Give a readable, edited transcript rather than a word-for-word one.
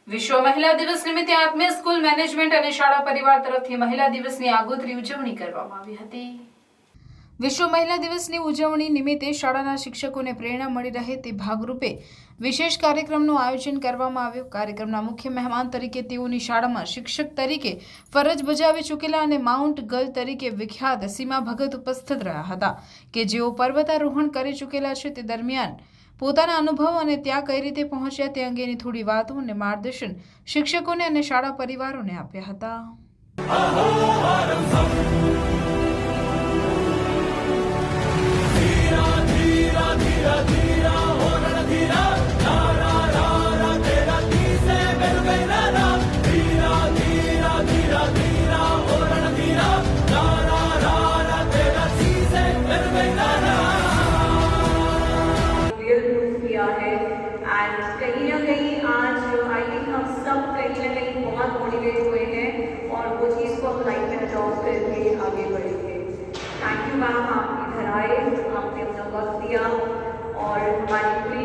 વિશ્વ મહિલા દિવસ નિમિત્તે આત્મીય સ્કૂલ મેનેજમેન્ટ અને શાળા પરિવાર તરફથી મહિલા દિવસની આગોતરી ઉજવણી કરવામાં આવી હતી। વિશ્વ મહિલા દિવસની ઉજવણી નિમિત્તે શાળાના શિક્ષકોને પ્રેરણા મળી રહે તે ભાગરૂપે વિશેષ કાર્યક્રમનું આયોજન કરવામાં આવ્યું। કાર્યક્રમના મુખ્ય મહેમાન તરીકે તેઓની શાળામાં શિક્ષક તરીકે ફરજ બજાવી ચૂકેલા અને માઉન્ટ ગર્લ તરીકે વિખ્યાત સીમા ભગત ઉપસ્થિત રહ્યા હતા કે જેઓ પર્વતારોહણ કરી ચૂકેલા છે। તે દરમિયાન પોતાના અનુભવ અને ત્યાં કઈ રીતે પહોંચ્યા તે અંગેની થોડી વાતો અને માર્ગદર્શન શિક્ષકોને અને શાળા પરિવારોને આપ્યા હતા। एंड कहीं ना कहीं आज आई थिंक हम सब कहीं ना कहीं बहुत मोटिवेट हुए हैं और वो चीज़ को हम लाइफ में अडॉप्ट करके आगे बढ़ेंगे। थैंक यू मैम, आप इधर आए, आपने अपना वक्त दिया और हमारी